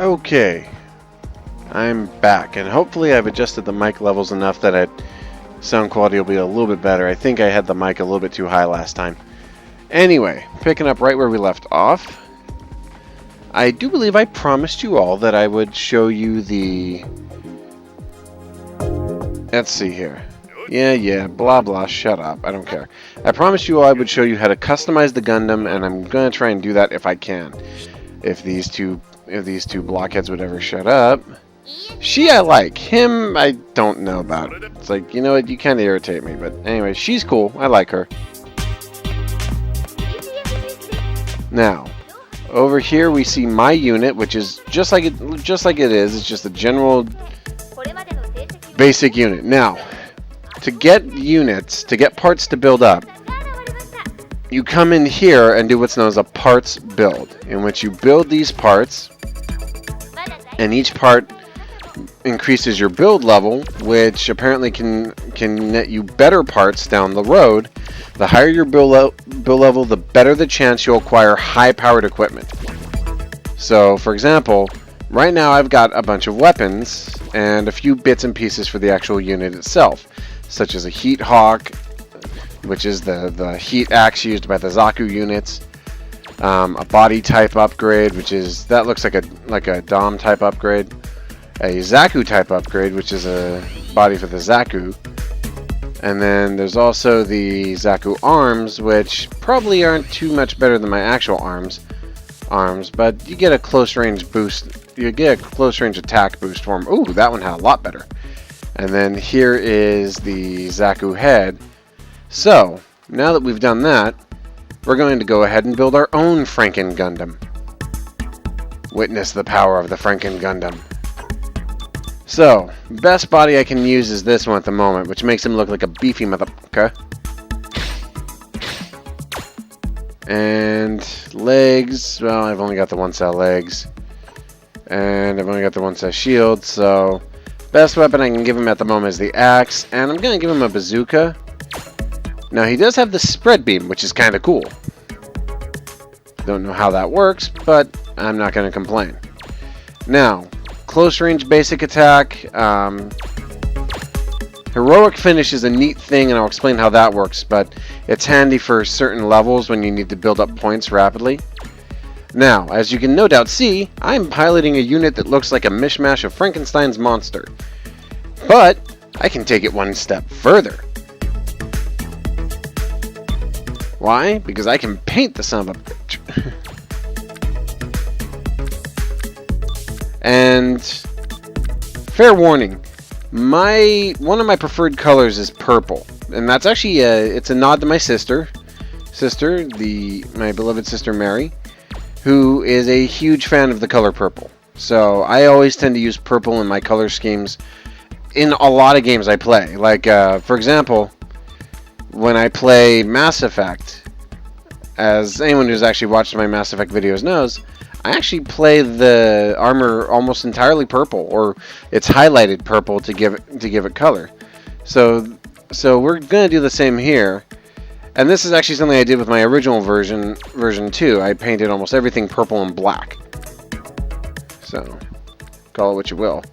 Okay, I'm back, and hopefully I've adjusted the mic levels enough that sound quality will be a little bit better. I think I had the mic a little bit too high last time. Anyway, picking up right where we left off, I do believe I promised you all that I would show you the... Let's see here. Yeah, blah blah, shut up, I don't care. I promised you all I would show you how to customize the Gundam, and I'm going to try and do that if I can. If these two blockheads would ever shut up. She I like, him I don't know about. It's like, you know what, you kind of irritate me, but anyway, she's cool, I like her. Now, over here we see my unit, which is just like it is. It's just a general basic unit. Now, to get units, to get parts to build up, you come in here and do what's known as a parts build, in which you build these parts, and each part increases your build level, which apparently can net you better parts down the road. The higher your build level, the better the chance you'll acquire high-powered equipment. So, for example, right now I've got a bunch of weapons and a few bits and pieces for the actual unit itself, such as a heat hawk, which is the heat axe used by the Zaku units, a body type upgrade, that looks like a Dom type upgrade, a Zaku type upgrade, which is a body for the Zaku, and then there's also the Zaku arms, which probably aren't too much better than my actual arms, but you get a close range boost. You get a close range attack boost for them. Ooh, that one had a lot better. And then here is the Zaku head. So, now that we've done that, we're going to go ahead and build our own Franken Gundam. Witness the power of the Franken Gundam. So, best body I can use is this one at the moment, which makes him look like a beefy motherfucker. And legs, well, I've only got the one set of legs. And I've only got the one set of shield, so best weapon I can give him at the moment is the axe, and I'm going to give him a bazooka. Now, he does have the spread beam, which is kind of cool. Don't know how that works, but I'm not going to complain. Now, close range basic attack. Heroic finish is a neat thing, and I'll explain how that works, but it's handy for certain levels when you need to build up points rapidly. Now, as you can no doubt see, I'm piloting a unit that looks like a mishmash of Frankenstein's monster. But I can take it one step further. Why? Because I can paint the son of a bitch. And fair warning, one of my preferred colors is purple, and that's actually it's a nod to my sister, my beloved sister Mary, who is a huge fan of the color purple. So I always tend to use purple in my color schemes in a lot of games I play. Like, for example, when I play Mass Effect, as anyone who's actually watched my Mass Effect videos knows, I actually play the armor almost entirely purple, or it's highlighted purple to give it color. So we're gonna do the same here. And this is actually something I did with my original version 2. I painted almost everything purple and black. So, call it what you will.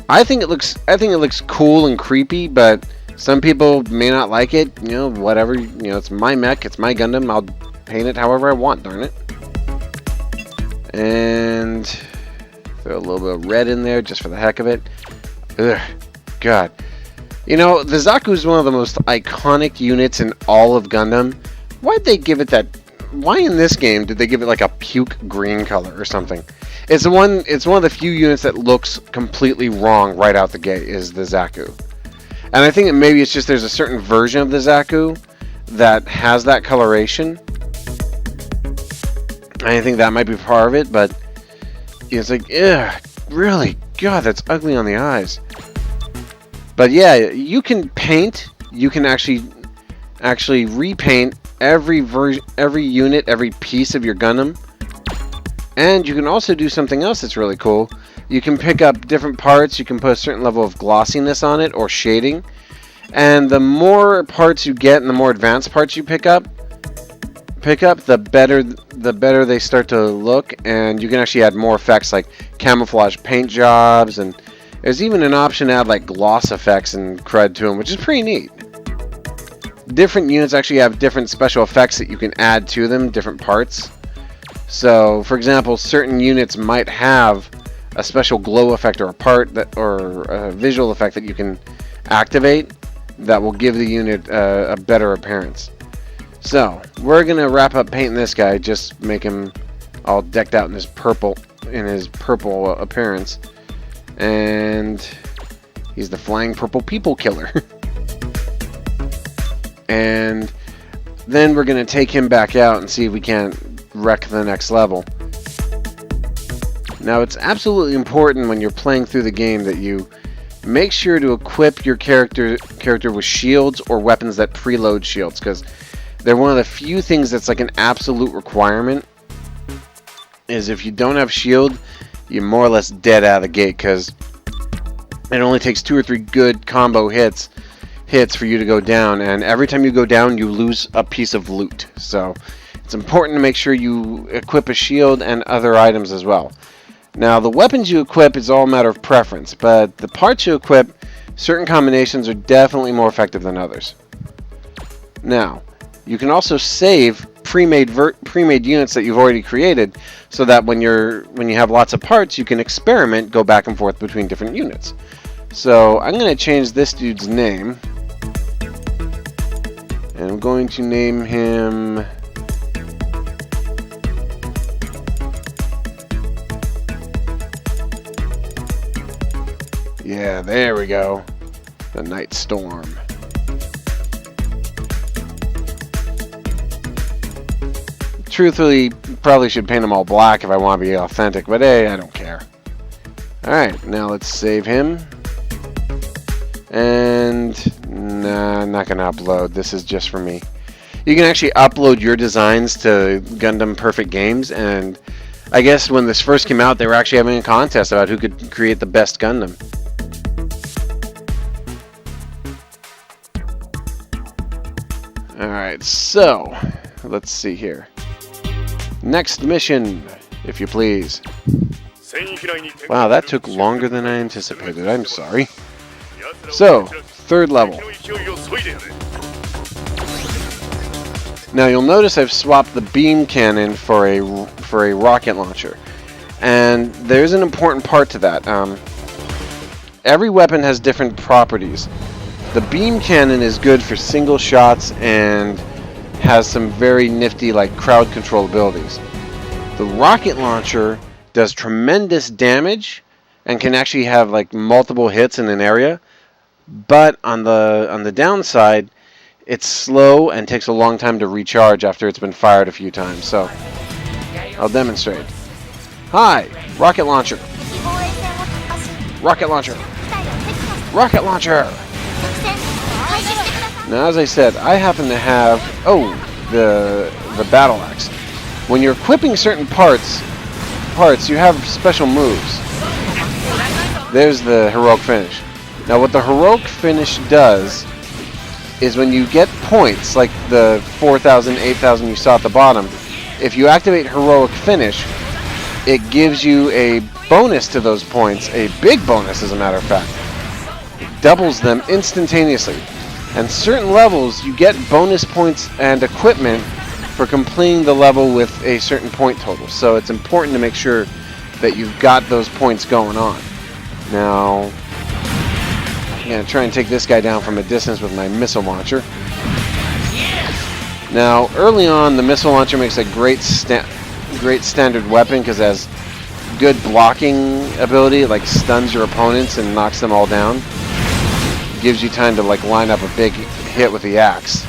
I think it looks cool and creepy, but some people may not like it. You know, whatever. You know, it's my mech, it's my Gundam. I'll paint it however I want. Darn it. And throw a little bit of red in there just for the heck of it. Ugh, God. You know, the Zaku is one of the most iconic units in all of Gundam. Why'd they give it that? Why in this game did they give it like a puke green color or something? It's one of the few units that looks completely wrong right out the gate, is the Zaku. And I think that maybe it's just there's a certain version of the Zaku that has that coloration. I think that might be part of it, but it's like, ugh, really? God, that's ugly on the eyes. But yeah, you can paint. You can actually repaint every unit, every piece of your Gundam. And you can also do something else that's really cool. You can pick up different parts. You can put a certain level of glossiness on it, or shading. And the more parts you get and the more advanced parts you pick up, pick up, the better they start to look, and you can actually add more effects like camouflage paint jobs, and there's even an option to add like gloss effects and crud to them, which is pretty neat. Different units actually have different special effects that you can add to them, different parts. So, for example, certain units might have a special glow effect or a part that, or a visual effect that you can activate that will give the unit a better appearance. So, we're gonna wrap up painting this guy, just make him all decked out in his purple appearance, and he's the flying purple people killer. And then we're gonna take him back out and see if we can't wreck the next level. Now, it's absolutely important when you're playing through the game that you make sure to equip your character with shields or weapons that preload shields, because they're one of the few things that's like an absolute requirement. Is if you don't have shield, you're more or less dead out of the gate, because it only takes 2 or 3 good combo hits for you to go down, and every time you go down you lose a piece of loot. So it's important to make sure you equip a shield and other items as well. Now, the weapons you equip is all a matter of preference, but the parts you equip, certain combinations are definitely more effective than others. Now, you can also save pre-made units that you've already created, so that when you have lots of parts, you can experiment, go back and forth between different units. So I'm going to change this dude's name, and I'm going to name him yeah, there we go. The Night Storm. Truthfully, probably should paint them all black if I want to be authentic, but hey, I don't care. Alright, now let's save him. And nah, I'm not going to upload. This is just for me. You can actually upload your designs to Gundam Perfect Games, and I guess when this first came out, they were actually having a contest about who could create the best Gundam. Alright, so let's see here. Next mission, if you please. Wow, that took longer than I anticipated. I'm sorry. So, 3rd level. Now you'll notice I've swapped the beam cannon for a rocket launcher. And there's an important part to that. Every weapon has different properties. The beam cannon is good for single shots and has some very nifty like crowd control abilities. The rocket launcher does tremendous damage and can actually have like multiple hits in an area, but on the downside, it's slow and takes a long time to recharge after it's been fired a few times. So I'll demonstrate. Hi, rocket launcher. Rocket launcher. Rocket launcher. Now, as I said, I happen to have the battle axe. When you're equipping certain parts, you have special moves. There's the heroic finish. Now, what the heroic finish does is when you get points, like the 4,000, 8,000 you saw at the bottom, if you activate heroic finish, it gives you a bonus to those points, a big bonus as a matter of fact. It doubles them instantaneously. And certain levels, you get bonus points and equipment for completing the level with a certain point total. So it's important to make sure that you've got those points going on. Now, I'm going to try and take this guy down from a distance with my missile launcher. Now, early on, the missile launcher makes a great standard weapon because it has good blocking ability. It like stuns your opponents and knocks them all down. Gives you time to like line up a big hit with the axe.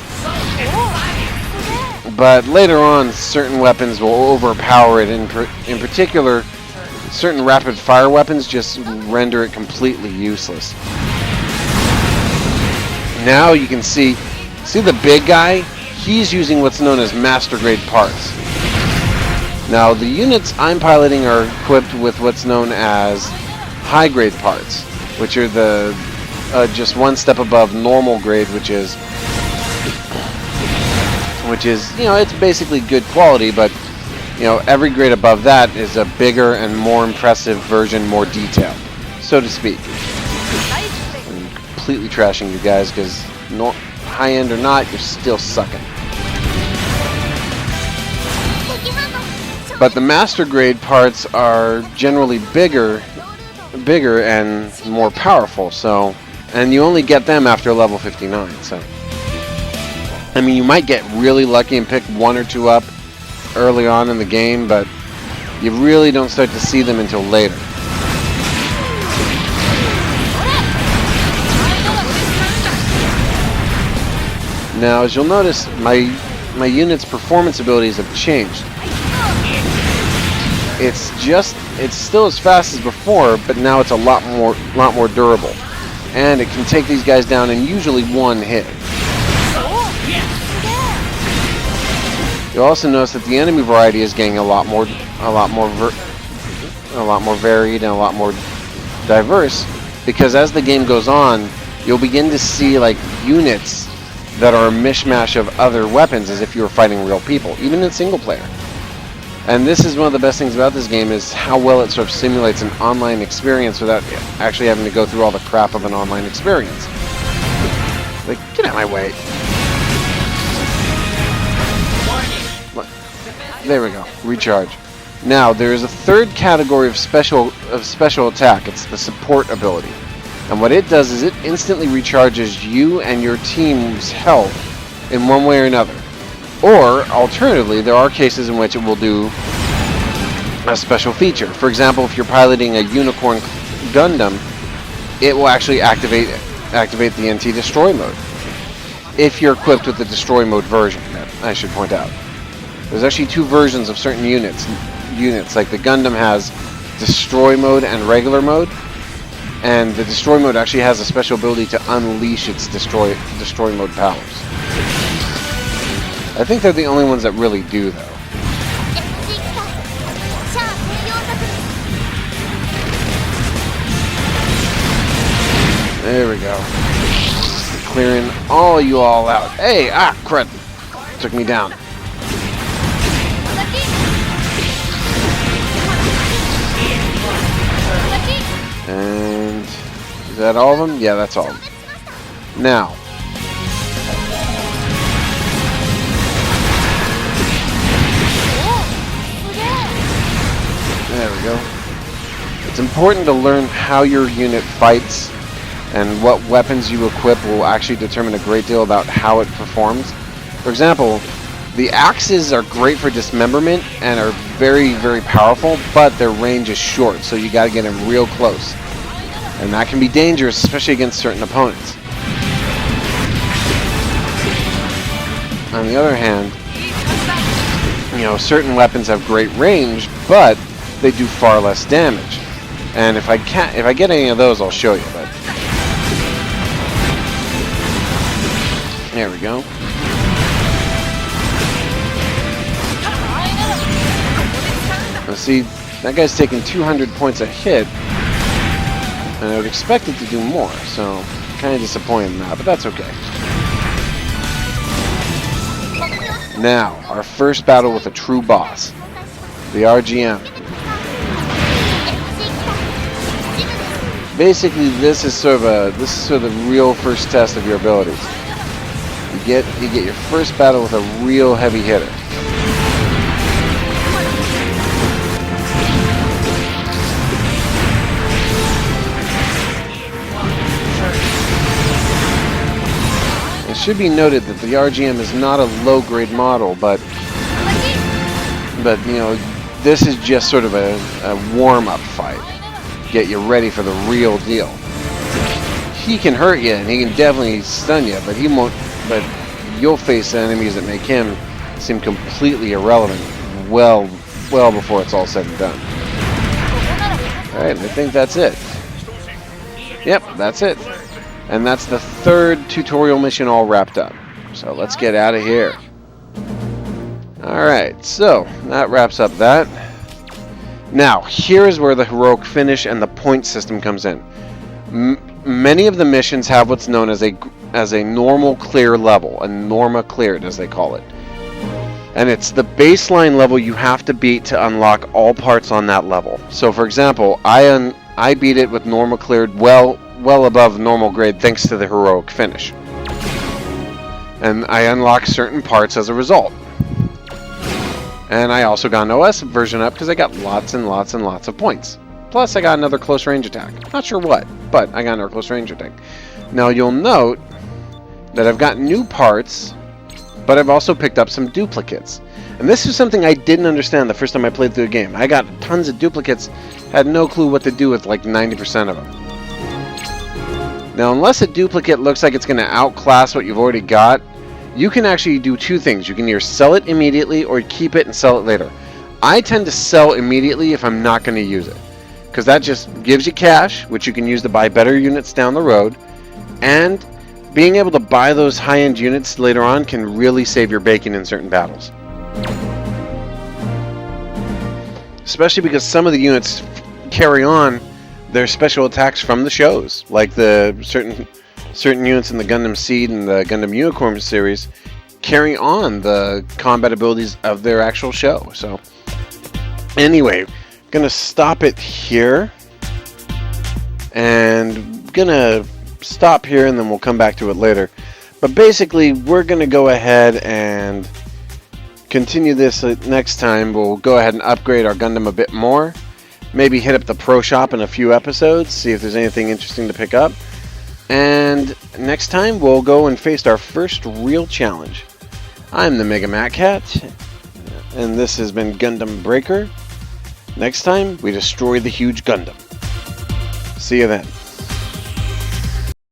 But later on, certain weapons will overpower it. In particular, certain rapid fire weapons just render it completely useless. Now you can see the big guy? He's using what's known as master grade parts. Now the units I'm piloting are equipped with what's known as high grade parts, which are the just one step above normal grade, which is which is, it's basically good quality, but, every grade above that is a bigger and more impressive version, more detailed, so to speak. I'm completely trashing you guys, because high-end or not, you're still sucking. But the master grade parts are generally bigger and more powerful, and you only get them after level 59, so. I mean, you might get really lucky and pick one or two up early on in the game, but you really don't start to see them until later. Now, as you'll notice, my unit's performance abilities have changed. It's still as fast as before, but now it's a lot more durable, and it can take these guys down in usually one hit. You'll also notice that the enemy variety is getting a lot more varied and a lot more diverse, because as the game goes on, you'll begin to see like units that are a mishmash of other weapons, as if you were fighting real people, even in single player. And this is one of the best things about this game, is how well it sort of simulates an online experience without actually having to go through all the crap of an online experience. Like, get out of my way. There we go. Recharge. Now, there is a third category of special attack. It's the support ability. And what it does is it instantly recharges you and your team's health in one way or another. Or, alternatively, there are cases in which it will do a special feature. For example, if you're piloting a Unicorn Gundam, it will actually activate the NT Destroy mode. If you're equipped with the Destroy mode version, that I should point out. There's actually two versions of certain units. Like the Gundam has Destroy mode and regular mode. And the Destroy mode actually has a special ability to unleash its Destroy mode powers. I think they're the only ones that really do, though. There we go. Clearing all you all out. Hey, crud. Took me down. And is that all of them? Yeah, that's all of them. Now, there we go. It's important to learn how your unit fights, and what weapons you equip will actually determine a great deal about how it performs. For example, the axes are great for dismemberment and are very, very powerful, but their range is short, so you gotta get them real close. And that can be dangerous, especially against certain opponents. On the other hand, certain weapons have great range, but they do far less damage. And if I get any of those, I'll show you. But there we go. Now see, that guy's taking 200 points a hit, and I would expect it to do more, so kind of disappointed in that, but that's okay. Now, our first battle with a true boss, the RGM. Basically, this is sort of the real first test of your abilities. You get your first battle with a real heavy hitter. It should be noted that the RGM is not a low-grade model, but this is just sort of a warm-up fight. Get you ready for the real deal. He can hurt you, and he can definitely stun you, but he won't. But you'll face enemies that make him seem completely irrelevant. Well before it's all said and done. All right, I think that's it. Yep, that's it. And that's the third tutorial mission all wrapped up. So let's get out of here. Alright, so that wraps up that. Now, here is where the heroic finish and the point system comes in. Many of the missions have what's known as a normal clear level, a norma cleared as they call it. And it's the baseline level you have to beat to unlock all parts on that level. So for example, I beat it with normal cleared well above normal grade thanks to the heroic finish. And I unlocked certain parts as a result. And I also got an OS version up because I got lots and lots and lots of points. Plus I got another close range attack. Not sure what, but I got another close range attack. Now you'll note that I've got new parts, but I've also picked up some duplicates. And this is something I didn't understand the first time I played through the game. I got tons of duplicates, had no clue what to do with like 90% of them. Now, unless a duplicate looks like it's going to outclass what you've already got, you can actually do two things. You can either sell it immediately or keep it and sell it later. I tend to sell immediately if I'm not going to use it, because that just gives you cash, which you can use to buy better units down the road, and being able to buy those high-end units later on can really save your bacon in certain battles. Especially because some of the units carry on their special attacks from the shows, like the certain units in the Gundam Seed and the Gundam Unicorn series carry on the combat abilities of their actual show. So anyway, gonna stop it here, and gonna stop here and then we'll come back to it later. But basically we're gonna go ahead and continue this next time. We'll go ahead and upgrade our Gundam a bit more. Maybe hit up the Pro Shop in a few episodes, see if there's anything interesting to pick up. And next time we'll go and face our first real challenge. I'm the Mega Mat Cat, and this has been Gundam Breaker. Next time we destroy the huge Gundam. See you then.